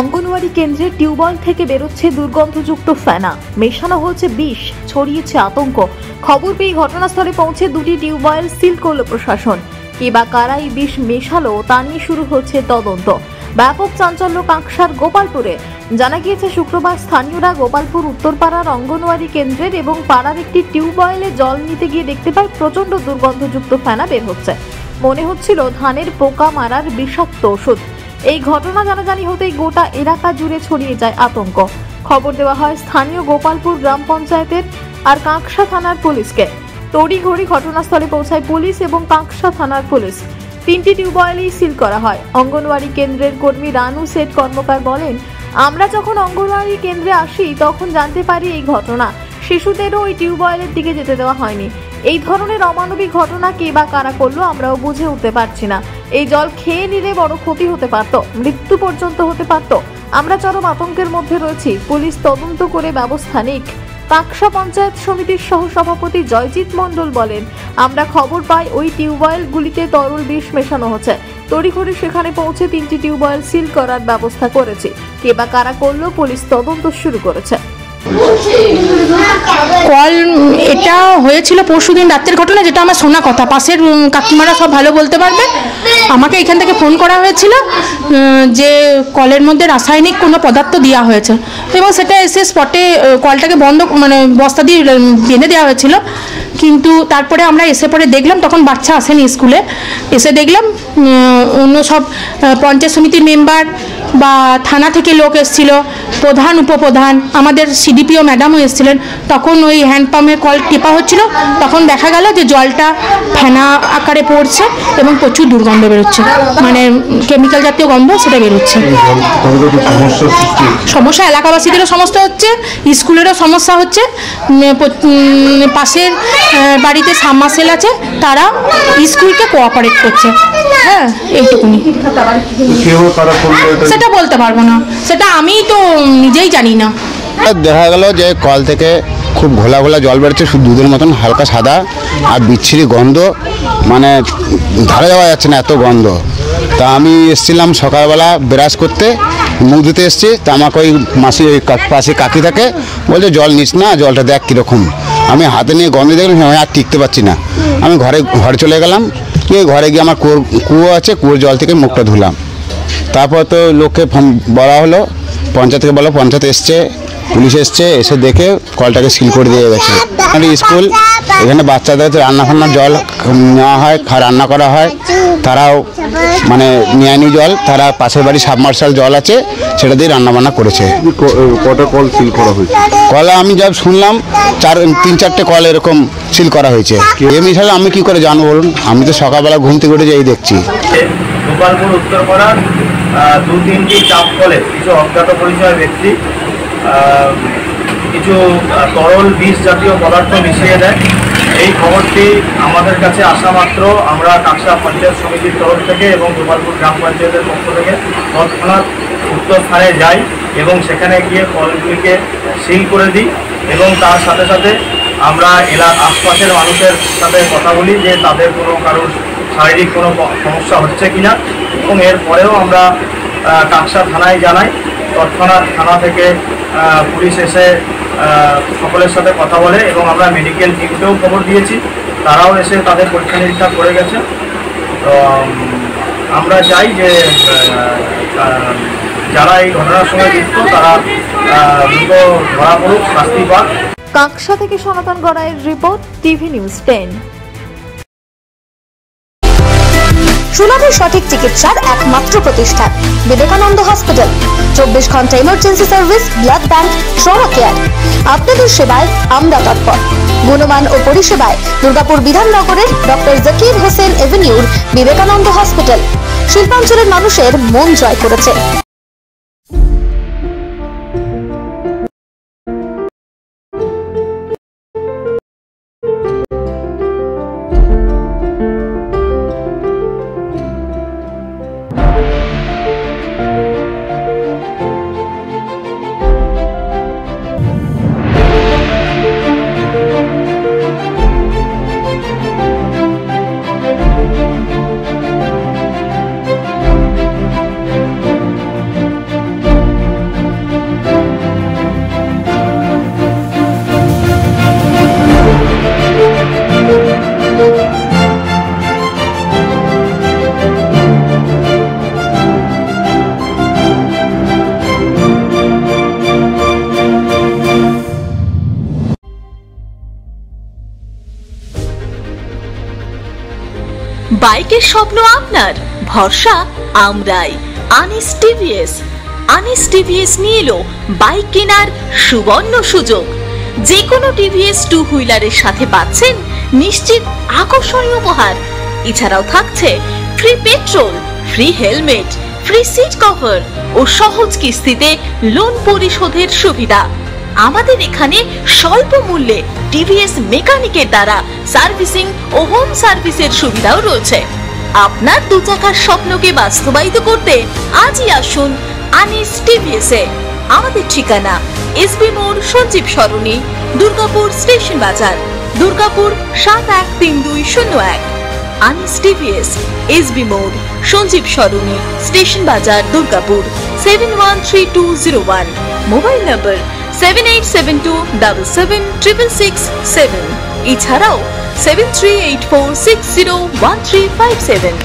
অঙ্গনওয়াড়ি কেন্দ্রে টিউবওয়েল থেকে বেরোচ্ছে দুর্গন্ধযুক্ত ফেনা, মেশানো হচ্ছে বিষ, ছড়িয়েছে আতঙ্ক। খবর পেয়ে ঘটনাস্থলে পৌঁছে দুটি টিউবওয়েল সিল করল প্রশাসন। কে বা কারা এই বিষ মেশালো তা নিয়ে শুরু হচ্ছে তদন্ত। ব্যাপক চাঞ্চল্য কাঁকসার গোপালপুরে। জানা গিয়েছে শুক্রবার স্থানীয়রা গোপালপুর উত্তরপাড়ার অঙ্গনওয়াড়ি কেন্দ্রের এবং পাড়ার একটি টিউবওয়েলে জল নিতে গিয়ে দেখতে পায় প্রচন্ড দুর্গন্ধযুক্ত ফেনা বের হচ্ছে। মনে হচ্ছিল ধানের পোকা মারার বিষাক্ত ওষুধ। এই ঘটনা জানাজানি হতেই গোটা এলাকা জুড়ে ছড়িয়ে যায় আতঙ্ক। খবর দেওয়া হয় স্থানীয় গোপালপুর গ্রাম পঞ্চায়েতের আর কাঁকসা থানার পুলিশকে। তড়িঘড়ি ঘটনাস্থলে পৌঁছায় পুলিশ এবং কাঁকসা থানার পুলিশ। তিনটি টিউবওয়েলই সিল করা হয়। অঙ্গনওয়াড়ি কেন্দ্রের কর্মী রানু সেট কর্মকার বলেন, আমরা যখন অঙ্গনওয়াড়ি কেন্দ্রে আসি তখন জানতে পারি এই ঘটনা। শিশুদেরও ওই টিউবওয়েলের দিকে যেতে দেওয়া হয়নি। এই ধরনের অমানবিক ঘটনা কে বা কারা করলো আমরাও বুঝে উঠতে পারছি না। এই জল খেয়ে নিলে বড় ক্ষতি হতে পারত, মৃত্যু পর্যন্ত হতে পারত। আমরা চরম আতঙ্কের মধ্যে রয়েছি। পুলিশ তদন্ত করে ব্যবস্থা নিক। কাঁকসা পঞ্চায়েত সমিতির সহসভাপতি জয়জিৎ মণ্ডল বলেন, আমরা খবর পাই ওই টিউবওয়েলগুলিতে তরল বিষ মেশানো হচ্ছে। তড়িঘড়ি সেখানে পৌঁছে তিনটি টিউবওয়েল সিল করার ব্যবস্থা করেছি। কে বা কারা করলো পুলিশ তদন্ত শুরু করেছে। কল এটা হয়েছিল পরশুদিন রাতের ঘটনা, যেটা আমার শোনা কথা। পাশের কাকিমারা সব ভালো বলতে পারবে। আমাকে এখান থেকে ফোন করা হয়েছিল যে কলের মধ্যে রাসায়নিক কোনো পদার্থ দেওয়া হয়েছে এবং সেটা এসে স্পটে কলটাকে বন্ধ বস্তা দিয়ে বেঁধে দেওয়া হয়েছিল। কিন্তু তারপরে আমরা এসে পরে দেখলাম, তখন বাচ্চা আসেনি স্কুলে। এসে দেখলাম অন্য সব পঞ্চায়েত সমিতির মেম্বার বা থানা থেকে লোক এসেছিল, প্রধান উপপ্রধান, আমাদের সিডিপিও ম্যাডামও এসেছিলেন। তখন ওই হ্যান্ডপাম্পের কল টেপা হচ্ছিল, তখন দেখা গেল যে জলটা ফেনা আকারে পড়ছে এবং প্রচুর দুর্গন্ধ বেরোচ্ছে, মানে কেমিক্যাল জাতীয় গন্ধ সেটা বেরোচ্ছে। সমস্যা এলাকাবাসীদেরও সমস্যা হচ্ছে, স্কুলেরও সমস্যা হচ্ছে। পাশের বাড়িতে সাবমার্সেল আছে, তারা স্কুলকে কোঅপারেট করছে। হ্যাঁ, এইটুকুনি। সেটা বলতে পারবো না, সেটা আমি তো নিজেই জানি না। দেখা গেল যে কল থেকে খুব ঘোলা ঘোলা জল বেরোচ্ছে, শুধু দুধের মতন হালকা সাদা আর বিচ্ছিরি গন্ধ, মানে ধারে যাওয়া যাচ্ছে না, এত গন্ধ। তা আমি এসেছিলাম সকালবেলা ব্রাশ করতে, মুখ ধুতে এসেছি। তা আমাকে ওই মাসি ওই পাশে কাকি থাকে, বলছে জল নিস না, জলটা দেখ কীরকম। আমি হাতে নিয়ে গন্ধ দেখলাম, আমি আর টিকতে পারছি না। আমি ঘরে চলে গেলাম। ঘরে গিয়ে আমার কুয়ো আছে, কুয়োর জল থেকে মুখটা ধুলাম। তারপর তো লোককে ফোন বলা হলো, পঞ্চায়েতকে বলো, পঞ্চায়েত এসছে, পুলিশ এসছে, এসে দেখে কলটাকে সিল করে দিয়ে গেছে। স্কুল এখানে বাচ্চাদের রান্না ফান্নার জল নেওয়া হয়, রান্না করা হয়, তারাও মানে নিয়ানি জল, তারা পাশের বাড়ি সাবমার্শাল জল আছে, সেটা দিয়ে রান্নাবান্না করেছে। কটা কল সিল করা হয়েছে? কল আমি যা শুনলাম 3-4টে কল এরকম সিল করা হয়েছে। এই মিশালে আমি কি করে জানবো বলুন? আমি তো সকালবেলা ঘুম থেকে উঠে যেই দেখছি। গোপালপুর উত্তরপাড়ার 2-3টি চাপ কলে কিছু অজ্ঞাত পরিচয় ব্যক্তি কিছু তরল বিষ জাতীয় পদার্থ মিশিয়ে দেয়। এই খবরটি আমাদের কাছে আসা মাত্র আমরা কাঁকসা পঞ্চায়েত সমিতির তরফ থেকে এবং গোপালপুর গ্রাম পঞ্চায়েতের পক্ষ থেকে তৎক্ষণাৎ উত্তর স্থানে যাই এবং সেখানে গিয়ে কলগুলিকে সিল করে দিই এবং তার সাথে সাথে আমরা আশপাশের মানুষের সাথে কথা বলি যে তাদের কোনো কারোর শারীরিক কোনো সমস্যা হচ্ছে কিনা, এবং এরপরেও আমরা কাঁকসা থানায় জানাই। তৎক্ষণাৎ থানা থেকে পুলিশ এসে সকলের সাথে কথা বলে এবং আমরা মেডিকেল টিমকেও খবর দিয়েছি, তারাও এসে তাদের পরীক্ষা নিরীক্ষা করে গেছে। তো আমরা চাই যে যারা এই ঘটনার সঙ্গে যুক্ত তারা দ্রুত ধরা পড়ুক, শাস্তি পাক। কাঁকসা থেকে সনাতন গড়াইয়ের রিপোর্ট, টিভি নিউজ 10। সুলভের সঠিক চিকিৎসার একমাত্র প্রতিষ্ঠান বিবেকানন্দ হসপিটাল। 24 ঘন্টা emergency service, blood bank, trauma care. আপনাদের সেবায় আমরা তৎপর। গুণমান ও পরিষেবায় দুর্গাপুর বিধাননগরের ডক্টর জাকির হোসেন এভিনিউর বিবেকানন্দ হসপিটাল শিল্পাঞ্চলের মানুষের মন জয় করেছে। বাইকের স্বপ্ন আপনার, ভরসা আমরাই। আনিস টিভিএস। আনিস টিভিএস নিয়ে এলো বাইক কেনার সুবর্ণ সুযোগ। যে কোনো টিভিএস 2 হুইলারের সাথে পাচ্ছেন নিশ্চিত আকর্ষণীয় উপহার। এছাড়াও থাকছে free petrol, free helmet, free seat cover ও সহজ কিস্তিতে লোন পরিশোধের সুবিধা। আমাদের এখানে স্বল্প মূল্যে টিভিএস মেকানিকের দ্বারা সার্ভিসিং ও হোম সার্ভিসের সুবিধাও রয়েছে। আপনার 2 চাকার স্বপ্নকে বাস্তবায়িত করতে আজই আসুন আনিস টিভিএসে। আমাদের ঠিকানা এসবি মোড়, সঞ্জীব সরণি, দুর্গাপুর স্টেশন বাজার, দুর্গাপুর 713201। আনিস টিভিএস, এসবি মোড়, সঞ্জীব সরণি, স্টেশন বাজার, দুর্গাপুর 713201। মোবাইল নম্বর 7872776667। এছাড়াও 7384601357।